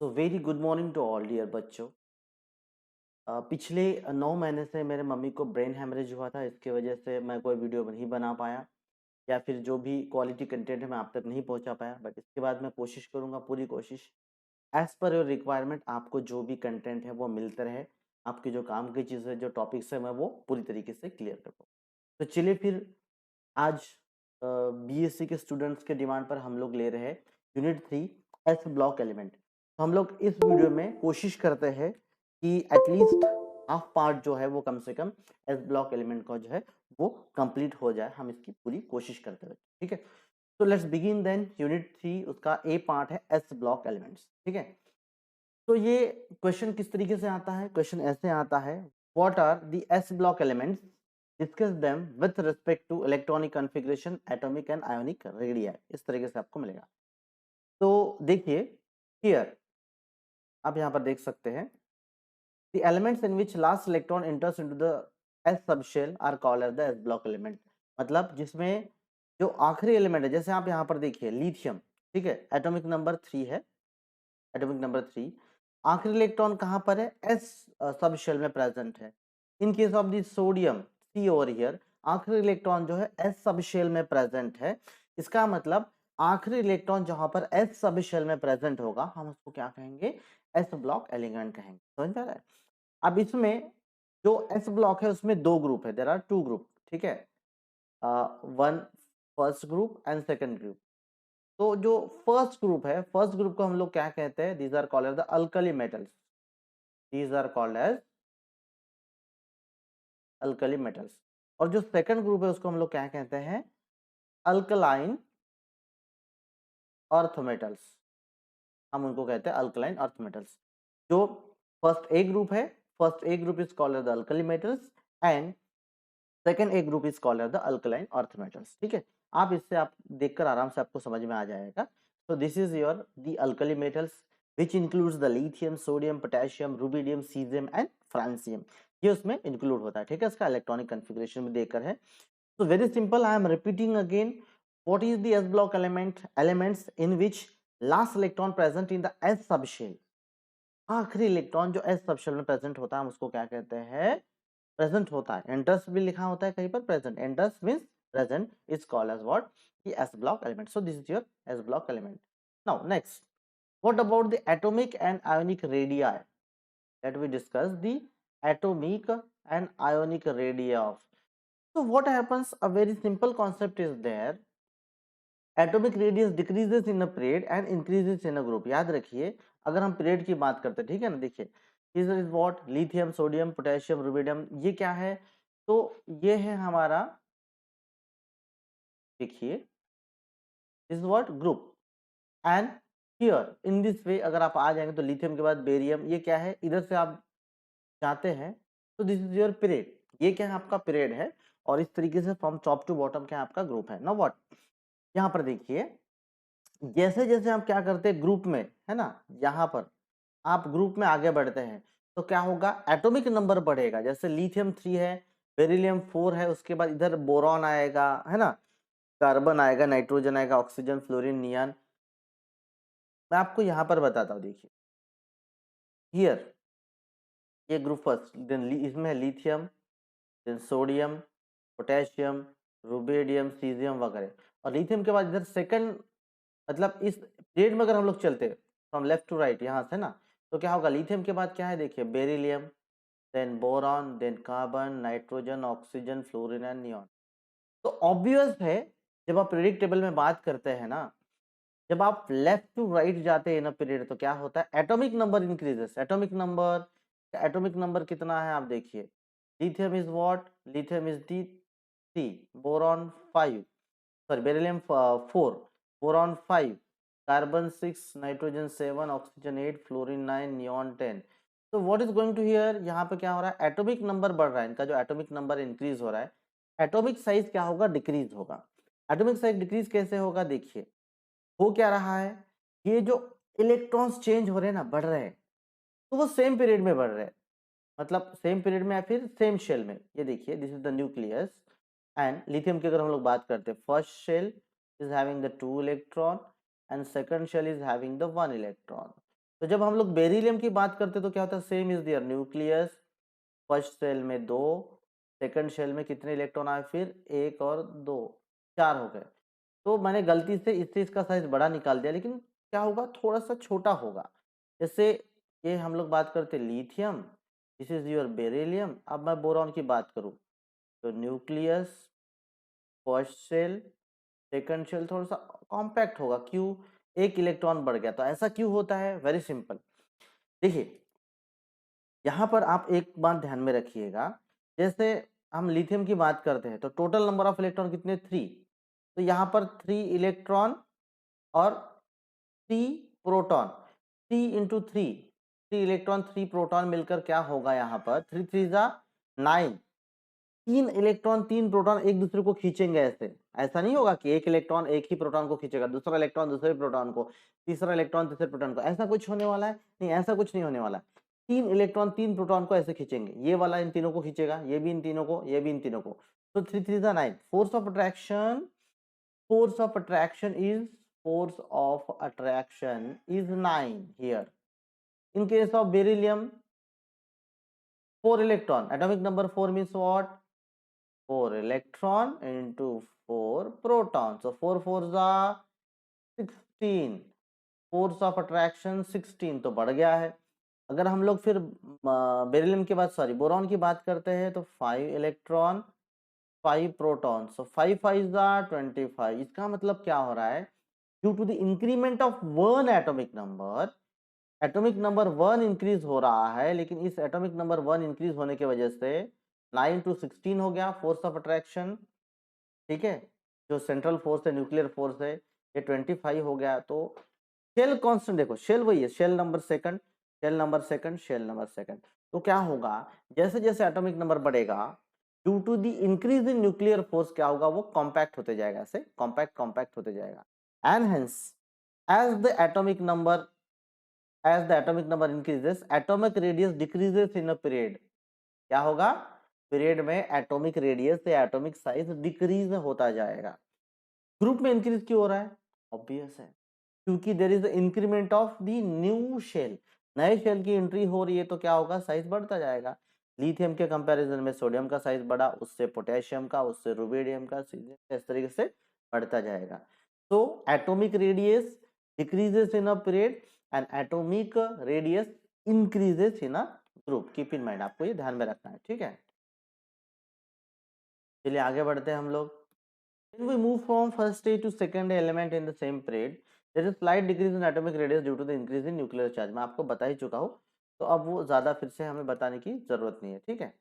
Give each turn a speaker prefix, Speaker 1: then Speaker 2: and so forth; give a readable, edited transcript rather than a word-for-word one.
Speaker 1: तो very good morning to all dear बच्चों। पिछले 9 महीने से मेरे मम्मी को ब्रेन हैमरेज हुआ था। इसकी वजह से मैं कोई वीडियो नहीं बना पाया या फिर जो भी क्वालिटी कंटेंट है मैं आप तक नहीं पहुंचा पाया। बट इसके बाद मैं कोशिश करूंगा, पूरी कोशिश एज पर योर रिक्वायरमेंट आपको जो भी कंटेंट है वो मिलते रहे। आपकी जो काम की चीज़ है, जो टॉपिक्स है, मैं वो पूरी तरीके से क्लियर कर पाऊँ। तो चलिए फिर आज बीएससी के स्टूडेंट्स के डिमांड पर हम लोग ले रहे हैं यूनिट 3 एस ब्लॉक एलिमेंट। तो हम लोग इस वीडियो में कोशिश करते हैं कि एटलीस्ट हाफ पार्ट जो है वो कम से कम एस ब्लॉक एलिमेंट का जो है वो कंप्लीट हो जाए। हम इसकी पूरी कोशिश करते हैं, ठीक है। तो लेट्स बिगिन देन। यूनिट 3 उसका ए पार्ट है एस ब्लॉक एलिमेंट्स, ठीक है। तो ये क्वेश्चन किस तरीके से आता है? क्वेश्चन ऐसे आता है, what are the S block elements, discuss them with respect to electronic configuration, atomic and ionic radii. इस तरीके से आपको मिलेगा। तो देखिए हियर, आप यहाँ पर देख सकते हैं, the elements in which last electron enters into the S subshell are called as the S block element. मतलब जिसमें जो आखिरी एलिमेंट है, जैसे आप यहाँ पर देखिए लिथियम, ठीक है, एटॉमिक नंबर 3 है, एटॉमिक नंबर 3। आखिरी इलेक्ट्रॉन कहाँ पर है? एस सब शेल में प्रेजेंट है। In case of the sodium, see over here, आखिरी इलेक्ट्रॉन जो है एस सब शेल में प्रेजेंट है। इसका मतलब आखिरी इलेक्ट्रॉन जहां पर एस सब शेल में प्रेजेंट होगा, हम उसको क्या कहेंगे? एस ब्लॉक एलिमेंट कहेंगे। समझ में आ रहा है? अब इसमें जो एस ब्लॉक है उसमें दो ग्रुप है, देयर आर टू ग्रुप, ठीक है। One first group and second group. तो जो फर्स्ट ग्रुप है, फर्स्ट ग्रुप को हम लोग क्या कहते हैं? These are called as the alkali metals. These are called as alkali metals. और जो सेकंड ग्रुप है उसको हम लोग क्या कहते हैं? Alkaline earth metals. हम उनको कहते हैं अल्कलाइन अर्थ मेटल्स। जो फर्स्ट ए ग्रुप है, first A group is called as the alkali metals and second A group is called as the alkaline earth metals, ठीक है। आप इससे आप देखकर आराम से आपको समझ में आ जाएगा। So this is your the alkali metals which includes the lithium, sodium, potassium, rubidium, cesium and francium। ये उसमें इंक्लूड होता है, ठीक है। इसका इलेक्ट्रॉनिक कॉन्फ़िगरेशन में देकर है। So very simple, I am repeating again, what is the s block elements in which last electron present in the s subshell। आखिरी इलेक्ट्रॉन जो s सबशेल में प्रेजेंट होता है हम उसको क्या कहते हैं? प्रेजेंट होता है। एंटर्स भी लिखा होता है कहीं पर, present. Enters means present is called as what? the s block element। So this is your s block element। Now next, what about the atomic and ionic radii? Let we discuss the atomic and ionic radii of। So what happens? A very simple concept is there। Atomic radius decreases in a period and increases in a group. याद रखिए, अगर हम period की बात करते हैं, ठीक है ना, देखिए is what? Lithium, sodium, potassium, rubidium. ये क्या है? तो ये है हमारा, देखिए is what? Group. And here in this way अगर आप आ जाएंगे तो लिथियम के बाद बेरियम, ये क्या है? इधर से आप जाते हैं तो दिस इज योर पीरियड। ये क्या है? आपका पीरियड है। और इस तरीके से फ्रॉम टॉप टू बॉटम क्या आपका ग्रुप है ना। व्हाट, यहाँ पर देखिए, जैसे जैसे हम क्या करते हैं ग्रुप में, है ना, यहाँ पर आप ग्रुप में आगे बढ़ते हैं तो क्या होगा? एटॉमिक नंबर बढ़ेगा। जैसे लिथियम 3 है, बेरिलियम 4 है, उसके बाद इधर बोरॉन आएगा, है ना, कार्बन आएगा, नाइट्रोजन आएगा, ऑक्सीजन, फ्लोरीन, नियॉन। मैं आपको यहाँ पर बताता हूँ, देखिए हियर, ये ग्रुप फर्स्ट, देन इसमें है lithium, then sodium, potassium, rubidium, caesium वगैरह। और लिथियम के बाद इधर सेकंड, मतलब इस पीरियड में अगर हम लोग चलते फ्रॉम लेफ्ट टू राइट यहाँ से ना, तो क्या होगा? लिथियम के बाद क्या है? देखिए beryllium, then boron, then carbon, nitrogen, oxygen, fluorine and neon. तो ऑब्वियस है, जब आप पीरियडिक टेबल में बात करते हैं ना, जब आप लेफ्ट टू राइट जाते हैं ना पीरियड, तो क्या होता है? Atomic number increases. Atomic number कितना है आप देखिए। Lithium is what? Lithium is the 3, boron 5, sorry beryllium 4, boron 5, carbon 6, nitrogen 7, oxygen 8, fluorine 9, neon 10। तो what is going to here? यहाँ पे क्या हो रहा है? एटॉमिक नंबर बढ़ रहा है, इनका जो एटॉमिक नंबर इंक्रीज हो रहा है। एटॉमिक साइज क्या होगा? डिक्रीज होगा। एटॉमिक साइज डिक्रीज कैसे होगा? देखिए हो क्या रहा है, ये जो इलेक्ट्रॉन्स चेंज हो रहे हैं ना, बढ़ रहे हैं, तो वो सेम पीरियड में बढ़ रहे हैं। मतलब सेम पीरियड में या फिर सेम शेल में। ये देखिए this is the nucleus and lithium की अगर हम लोग बात करते हैं, first shell is having the 2 electron and second shell is having the 1 electron. तो जब हम लोग बेरिलियम की बात करते तो क्या होता है, same is there nucleus, first shell में 2, सेकंड शेल में कितने इलेक्ट्रॉन आए, फिर 1 और 2, 4 हो गए। तो मैंने गलती से इससे इसका साइज बड़ा निकाल दिया, लेकिन क्या होगा, थोड़ा सा छोटा होगा। जैसे ये हम लोग बात करते lithium, this is your beryllium. अब मैं बोरॉन की बात करूं तो nucleus, first shell, second shell थोड़ा सा कॉम्पैक्ट होगा। क्यों, एक इलेक्ट्रॉन बढ़ गया। तो ऐसा क्यों होता है, वेरी सिंपल। देखिए यहाँ पर आप एक बात ध्यान में रखिएगा, जैसे हम लिथियम की बात करते हैं तो टोटल नंबर ऑफ इलेक्ट्रॉन कितने, 3। तो यहाँ पर 3 इलेक्ट्रॉन और 3 प्रोटॉन, 3 इलेक्ट्रॉन 3 प्रोटॉन मिलकर क्या होगा, यहाँ पर 3 3 जा 9। 3 इलेक्ट्रॉन 3 प्रोटॉन एक दूसरे को खींचेंगे ऐसे। ऐसा नहीं होगा कि एक इलेक्ट्रॉन एक ही प्रोटॉन को खींचेगा, दूसरा इलेक्ट्रॉन दूसरे प्रोटॉन को, तीसरा इलेक्ट्रॉन तीसरे प्रोटॉन को। ऐसा कुछ होने वाला है नहीं, ऐसा कुछ नहीं होने वाला। 3 इलेक्ट्रॉन 3 प्रोटॉन को ऐसे खींचेंगे, ये वाला इन तीनों को खींचेगा, ये भी इन तीनों को, ये भी इन तीनों को। तो 3 3 जा 9। force of attraction is 9 here. In case of beryllium, 4 electron, atomic number 4 means what, 4 electron into 4 protons. So 4 4s are 16, force of attraction 16, तो बढ़ गया है। अगर हम लोग फिर बेरिलियम के बाद बोरॉन की बात करते हैं तो 5 electron 5 proton, so 5 5s are 25। इसका मतलब क्या हो रहा है, due to the increment of 1 atomic number 1 increase हो रहा है, लेकिन इस एटॉमिक नंबर 1 इंक्रीज होने की वजह से 9 to 16 हो गया फोर्स ऑफ अट्रैक्शन। ठीक है, जो सेंट्रल फोर्स है, न्यूक्लियर फोर्स है, ये 25 हो गया। तो शेल कांस्टेंट देखो, शेल वही है, shell number second, shell number second, shell number second. तो क्या होगा, जैसे जैसे एटॉमिक नंबर बढ़ेगा, due to the increase in nuclear force क्या होगा, वो कॉम्पैक्ट होते जाएगा, ऐसे कॉम्पैक्ट होते जाएगा। And hence as the atomic number increases, atomic radius decreases in a period। क्या होगा, पीरियड में एटॉमिक रेडियस या एटॉमिक साइज डिक्रीज होता जाएगा। ग्रुप में इंक्रीज क्यों हो रहा है, ऑब्वियस है, क्योंकि there is increment of the new shell, नए शेल की एंट्री हो रही है, तो क्या होगा, साइज बढ़ता जाएगा। लिथियम के कंपैरिजन में सोडियम का साइज बढ़ा, उससे पोटेशियम का, उससे रुबिडियम का, इस तरीके से बढ़ता जाएगा। तो atomic radius decreases in a period and atomic radius increases in a group. Keep in mind, आपको ये ध्यान में रखना है, ठीक है। चलिए आगे बढ़ते हैं हम लोग। When we move from first stage to second element in the same period, there is a slight decrease in atomic radius due to the increase in nuclear charge। मैं आपको बता ही चुका हूँ, तो अब वो ज्यादा फिर से हमें बताने की जरूरत नहीं है, ठीक है।